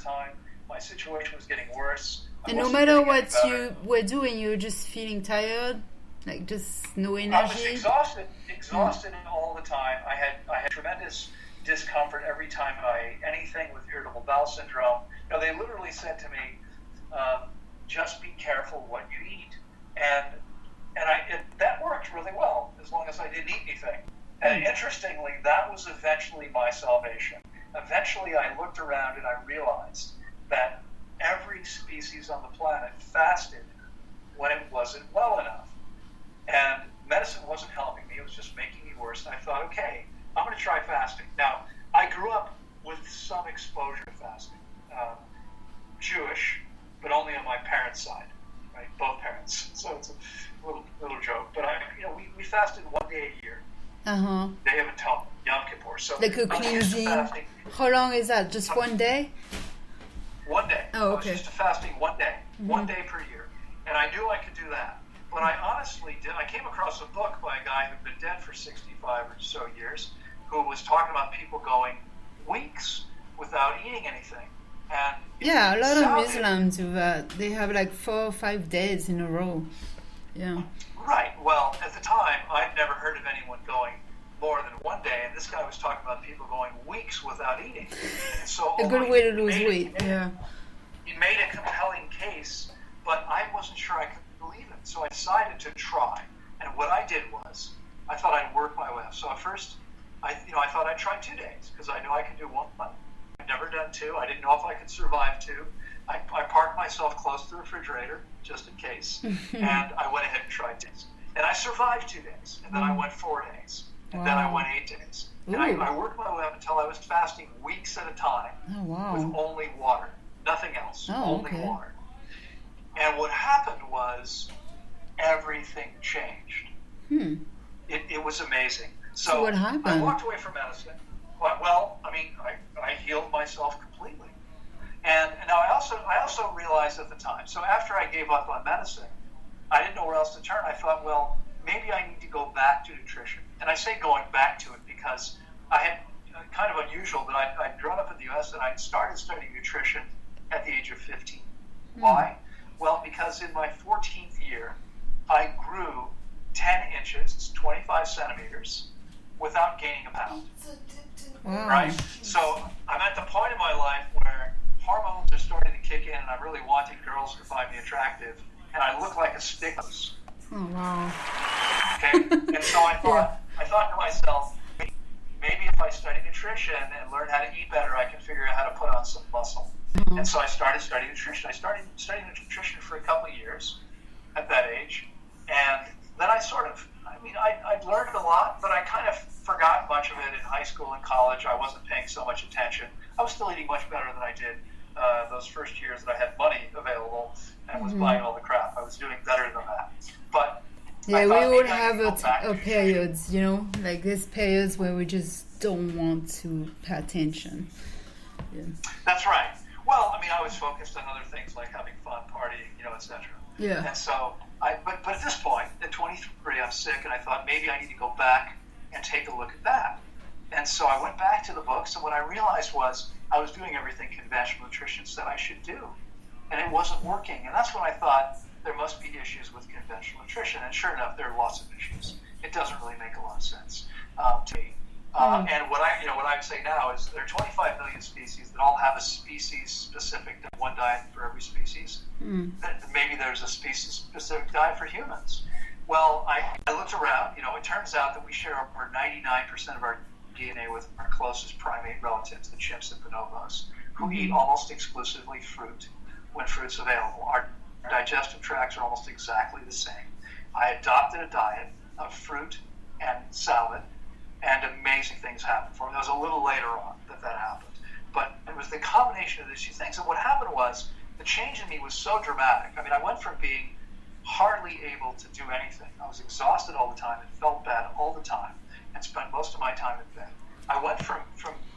time. My situation was getting worse. And no matter what you were doing, you were just feeling tired, like just no energy. I was exhausted all the time. I had tremendous discomfort every time I ate anything with irritable bowel syndrome. They literally said to me, just be careful what you eat. And that worked really well, as long as I didn't eat anything. And interestingly, that was eventually my salvation. Eventually, I looked around and I realized that every species on the planet fasted when it wasn't well enough. And medicine wasn't helping me. It was just making me worse. And I thought, okay, I'm going to try fasting. Now, I grew up with some exposure to fasting. Jewish, but only on my parents' side, right? Both parents. So it's a little joke. But we fasted 1 day a year. Day of Atonement, Yom Kippur. So like a cleansing. How long is that? Just 1 day? 1 day. Oh, okay. I was used to fasting 1 day, 1 day per year. And I knew I could do that. But I honestly did. I came across a book by a guy who'd been dead for 65 or so years, who was talking about people going weeks without eating anything. And yeah, a lot of Muslims do that. They have like 4 or 5 days in a row. Yeah. Right. Well, at the time, I'd never heard of anyone going more than 1 day, and this guy was talking about people going weeks without eating. And so a good way to lose weight. Yeah. He made a compelling case, but I wasn't sure I could believe it. So I decided to try. And what I did was, I thought I'd work my way up. So at first, I thought I'd try 2 days because I knew I could do 1. I'd never done 2. I didn't know if I could survive 2. I parked myself close to the refrigerator just in case, and I went ahead and tried 2 days. And I survived 2 days, and then I went 4 days, and then I went 8 days. And I worked my way up until I was fasting weeks at a time with only water, nothing else, only water. And what happened was everything changed. It was amazing. So what happened? I walked away from medicine. Well, I healed myself completely. And now I also realized at the time, so after I gave up on medicine, I didn't know where else to turn. I thought, well, maybe I need to go back to nutrition. And I say going back to it because I had kind of unusual, but I'd grown up in the U.S. and I'd started studying nutrition at the age of 15. Why? Well, because in my 14th year, I grew 10 inches, 25 centimeters, without gaining a pound. Right? So I'm at the point in my life where hormones are starting to kick in and I'm really wanting girls to find me attractive, and I look like a stick. Oh, wow. Okay? And so I thought to myself, maybe if I study nutrition and learn how to eat better, I can figure out how to put on some muscle. And so I started studying nutrition. I started studying nutrition for a couple of years at that age. And then I'd learned a lot, but I kind of forgot much of it in high school and college. I wasn't paying so much attention. I was still eating much better than I did those first years that I had money available and was buying all the crap. I was doing better than that. But yeah, we all have a periods, like these periods where we just don't want to pay attention. Yeah. That's right. Well, I was focused on other things like having fun, partying, etc. Yeah. And so, but at this point, at 23, I'm sick, and I thought maybe I need to go back and take a look at that. And so I went back to the books, and what I realized was I was doing everything conventional nutrition said I should do, and it wasn't working. And that's when I thought there must be issues with conventional nutrition. And sure enough, there are lots of issues. It doesn't really make a lot of sense to me. And what I would say now is there are 25 million species that all have a species-specific one diet for every species. Maybe there's a species-specific diet for humans. Well, I looked around. It turns out that we share over 99% of our DNA with our closest primate relatives, the chimps and bonobos, who eat almost exclusively fruit when fruit's available. Our digestive tracts are almost exactly the same. I adopted a diet of fruit and salad, and amazing things happened for me. It was a little later on that happened. But it was the combination of these two things. And what happened was the change in me was so dramatic. I went from being hardly able to do anything. I was exhausted all the time and felt bad all the time and spent most of my time in bed. I went from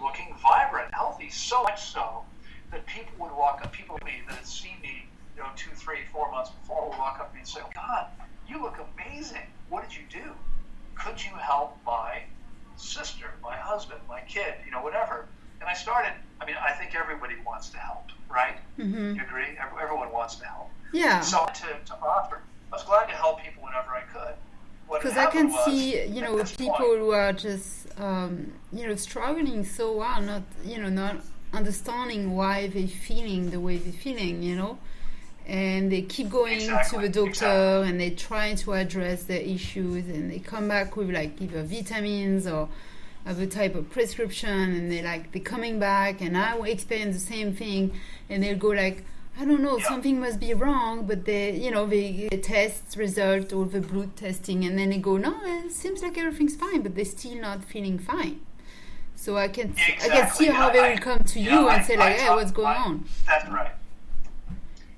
looking vibrant, healthy, so much so that people would walk up, people that had seen me 2, 3, 4 months before would walk up to me and say, "Oh God, you look amazing. What did you do? Could you help my sister, my husband, my kid, whatever?" And I I think everybody wants to help, right? Mm-hmm. You agree? Everyone wants to help. Yeah. So to offer, I was glad to help people whenever I could. Because I can see, people who are just, struggling so hard, not understanding why they're feeling the way they're feeling, and they keep going to the doctor and they try to address their issues, and they come back with like either vitamins or other type of prescription, and they're coming back, and I will experience the same thing, and they'll go like, I don't know, something must be wrong, but they test result or the blood testing, and then they go, no, it seems like everything's fine, but they're still not feeling fine. So I can see how they will come to you and say like, hey, what's going on? That's right.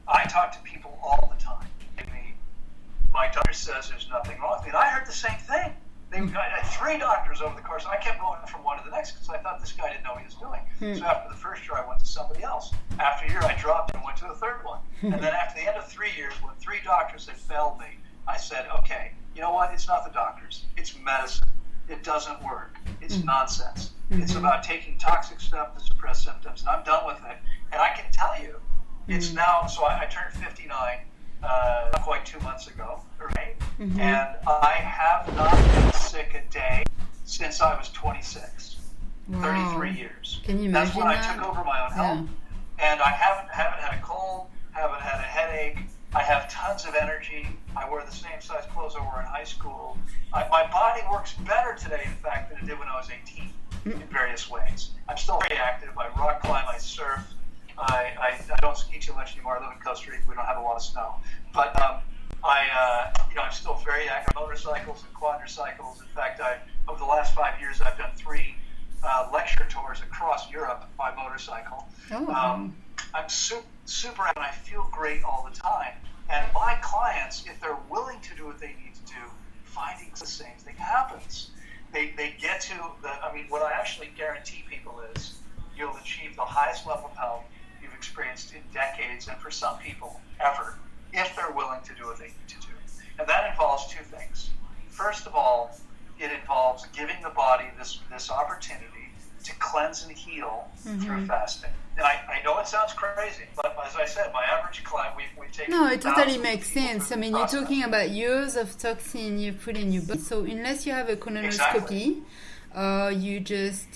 I talk to people all the time. My doctor says there's nothing wrong with me. And I heard the same thing. I had 3 doctors over the course. I kept going from one to the next because I thought this guy didn't know what he was doing. So after the first year, I went to somebody else. After a year, I dropped and went to a third one. And then after the end of 3 years, when 3 doctors had failed me, I said, okay, you know what? It's not the doctors. It's medicine. It doesn't work. It's nonsense. It's about taking toxic stuff to suppress symptoms, and I'm done with it. And I can tell you, it's now, so I turned 59 not quite 2 months ago, right? And I have not been sick a day since I was 26. Wow. 33 years. Can you imagine That's when that? I took over my own health. And I haven't had a cold, haven't had a headache. I have tons of energy. I wear the same size clothes I wore in high school. My body works better today, in fact, than it did when I was 18 in various ways. I'm still very active. I rock climb, I surf. I don't ski too much anymore. I live in Costa Rica. We don't have a lot of snow. But I'm still very active. Motorcycles and quadricycles. In fact, over the last 5 years, I've done 3 lecture tours across Europe by motorcycle. I'm super active, and I feel great all the time. And my clients, if they're willing to do what they need to do, finding the same thing happens. They get to what I actually guarantee people is you'll achieve the highest level of health you've experienced in decades, and for some people, ever, if they're willing to do what they need to do. And that involves 2 things. First of all, it involves giving the body this opportunity to cleanse and heal through fasting. And I know it sounds crazy, but as I said, my average client, we've taken... No, it totally makes sense. You're talking about years of toxin you put in your body. So unless you have a colonoscopy, you just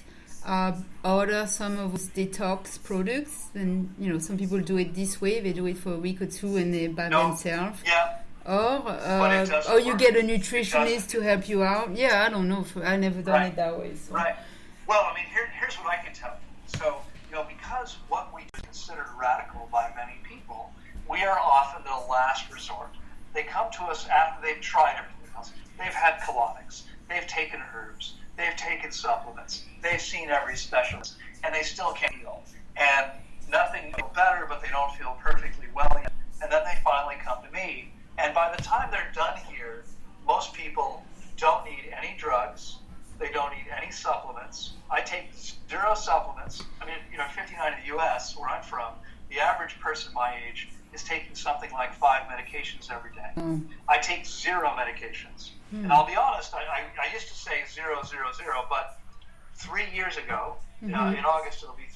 order some of those detox products. And, some people do it this way. They do it for a week or 2 and they by themselves. Yeah. Or you get a nutritionist to help you out. Yeah, I don't know. I've never done it that way. So. Right. Well, here's what I can tell you. So, because what we consider radical by many people, we are often the last resort. They come to us after they've tried everything else. They've had colonics. They've taken herbs. They've taken supplements. They've seen every specialist, and they still can't heal. And nothing feels better, but they don't feel perfectly well yet. And then they finally come to me. And by the time they're done here, most people don't need any drugs. They don't need any supplements. I take 0 supplements. 59 in the U.S., where I'm from, the average person my age is taking something like 5 medications every day. I take 0 medications. And I'll be honest, I used to say 0, 0, 0, but 3 years ago, in August it'll be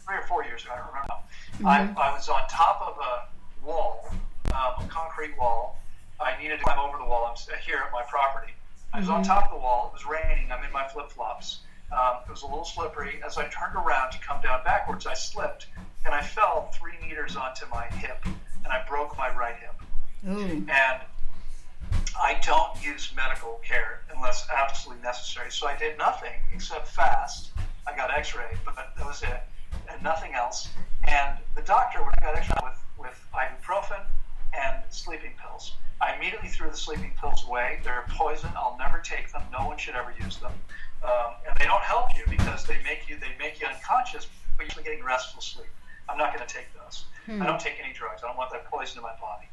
3 or 4 years ago, I don't remember. I was on top of a wall, a concrete wall. I needed to climb over the wall. I'm here at my property. I was on top of the wall. It was raining. I'm in my flip-flops. It was a little slippery. As I turned around to come down backwards, I slipped, and I fell 3 meters onto my hip, and I broke my right hip. And I don't use medical care unless absolutely necessary. So I did nothing except fast. I got x-rayed, but that was it, and nothing else. And the doctor, when I got x-rayed with ibuprofen and sleeping pills, I immediately threw the sleeping pills away. They're poison. I'll never take them. No one should ever use them. And they don't help you because they make you unconscious, but you're getting restful sleep. I'm not going to take those. I don't take any drugs. I don't want that poison in my body.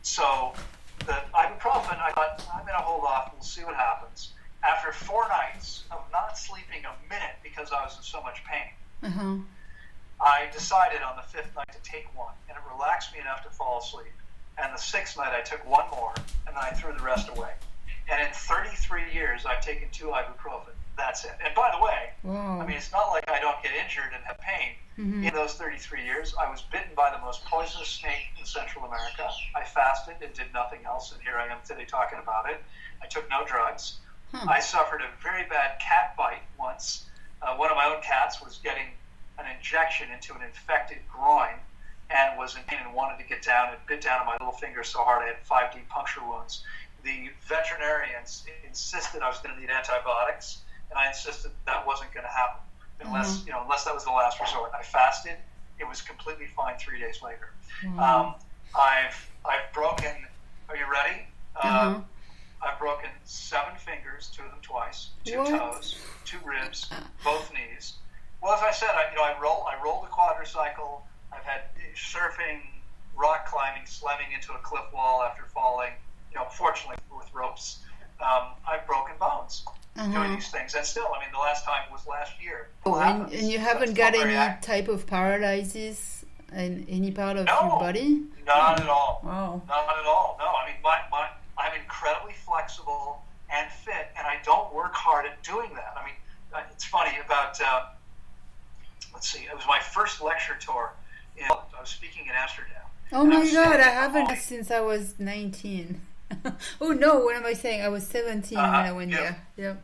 So the ibuprofen, I thought, I'm going to hold off. We'll see what happens. After 4 nights of not sleeping a minute because I was in so much pain, I decided on the 5th night to take one, and it relaxed me enough to fall asleep. And the 6th night, I took 1 more, and then I threw the rest away. And in 33 years, I've taken 2 ibuprofen. That's it. And by the way, Wow. I mean, it's not like I don't get injured and have pain. Mm-hmm. In those 33 years, I was bitten by the most poisonous snake in Central America. I fasted and did nothing else, and here I am today talking about it. I took no drugs. I suffered a very bad cat bite once. One of my own cats was getting an injection into an infected groin and was in pain and wanted to get down and bit down on my little finger so hard I had 5 deep puncture wounds. The veterinarians insisted I was going to need antibiotics, and I insisted that wasn't going to happen unless that was the last resort. I fasted. It was completely fine 3 days later. I've broken. Are you ready? I've broken 7 fingers, 2 of them twice, 2 toes, 2 ribs, both knees. Well, as I said, I rolled a quadricycle. I've had surfing, rock climbing, slamming into a cliff wall after falling. Fortunately with ropes. I've broken bones doing these things, and still, I mean, the last time was last year. And you haven't got any type of paralysis in any part of your body? Not at all. Wow. Not at all. No, I mean, I'm incredibly flexible and fit, and I don't work hard at doing that. I mean, it's funny about, let's see, it was my first lecture tour. I was speaking in Amsterdam. Oh my God, I haven't since I was 19. Oh no, what am I saying? I was 17 when I went there. Yeah.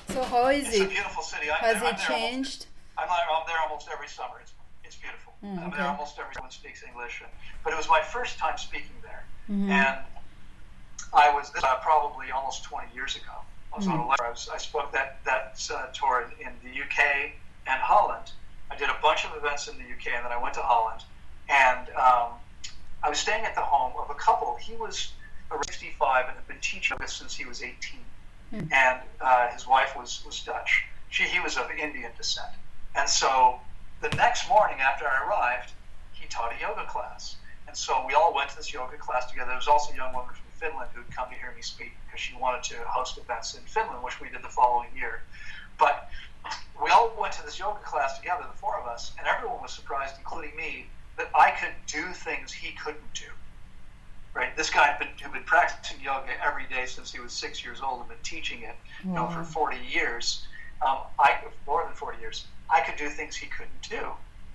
So how is it? It's a beautiful city. Has it changed? I'm there almost every summer. It's beautiful. I'm there almost every someone speaks English. But it was my first time speaking there. And I was probably almost 20 years ago. I was on a lecture. I spoke that tour in the UK and Holland. I did a bunch of events in the UK, and then I went to Holland. And I was staying at the home of a couple. He was 65 and had been teaching since he was 18. And his wife was Dutch. He was of Indian descent. And so the next morning after I arrived, he taught a yoga class. And so we all went to this yoga class together. There was also a young woman from Finland who'd come to hear me speak because she wanted to host events in Finland, which we did the following year. But we all went to this yoga class together, the 4 of us, and everyone was surprised, including me, that I could do things he couldn't do. Right? This guy had been practicing yoga every day since he was 6 years old and been teaching it for 40 years. More than 40 years. I could do things he couldn't do.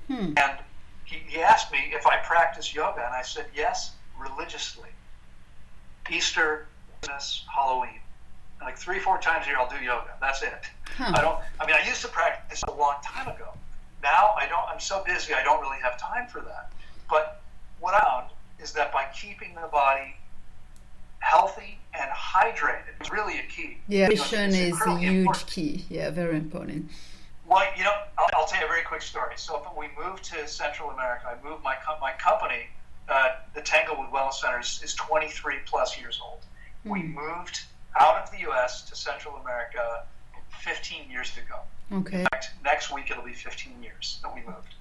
And he asked me if I practice yoga, and I said yes, religiously. Easter, Christmas, Halloween. Like 3-4 times a year I'll do yoga. That's it. I used to practice a long time ago. Now I'm so busy I don't really have time for that. But what I found is that by keeping the body healthy and hydrated is really a key. Yeah, nutrition is a huge key. Yeah, very important. Well, I'll tell you a very quick story. So when we moved to Central America, I moved my company, the Tanglewood Wellness Center is 23 plus years old. We moved out of the U.S. to Central America 15 years ago. Okay. In fact, next week it'll be 15 years that we moved.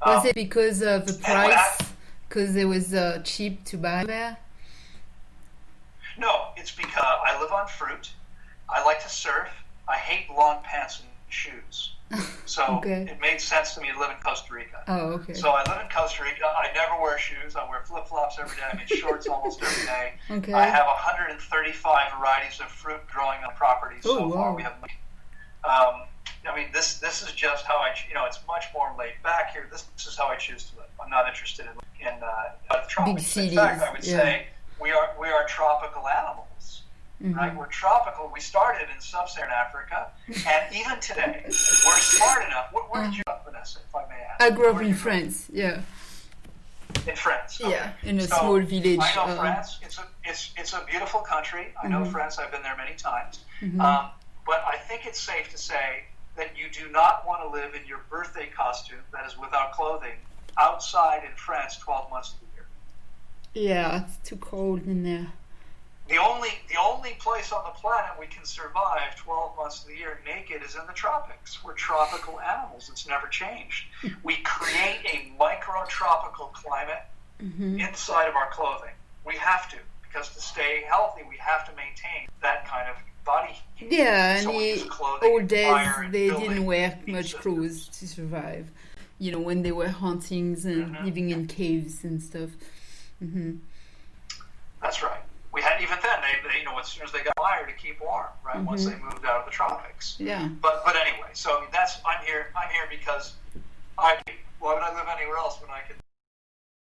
Was it because of the price? Because it was cheap to buy there? No, it's because I live on fruit. I like to surf. I hate long pants and shoes. So it made sense to me to live in Costa Rica. Oh, okay. So I live in Costa Rica. I never wear shoes. I wear flip-flops every day. I'm in shorts almost every day. Okay. I have 135 varieties of fruit growing on property so far. We have. This is just how it's much more laid back here. This is how I choose to live. I'm not interested in tropics. Cities, in fact, I would say we are tropical animals. Right? We're tropical. We started in sub-Saharan Africa, and even today, we're smart enough. Where did you grow up, Vanessa, if I may ask? I grew up in France, In France? Okay. Yeah, in a small village. I know France. It's a beautiful country. I know France. I've been there many times. But I think it's safe to say that you do not want to live in your birthday costume, that is without clothing, outside in France 12 months of the year. Yeah, it's too cold in there. The only place on the planet we can survive 12 months of the year naked is in the tropics. We're tropical animals. It's never changed. We create a micro-tropical climate inside of our clothing. We have to, because to stay healthy, we have to maintain that kind of body heat. Yeah, and old days, they didn't wear much clothes to survive. When they were hunting and living in caves and stuff. That's right. We had even then. as soon as they got fire to keep warm, right? Once they moved out of the tropics. Yeah. But anyway, so I mean, I'm here because why would I live anywhere else when I could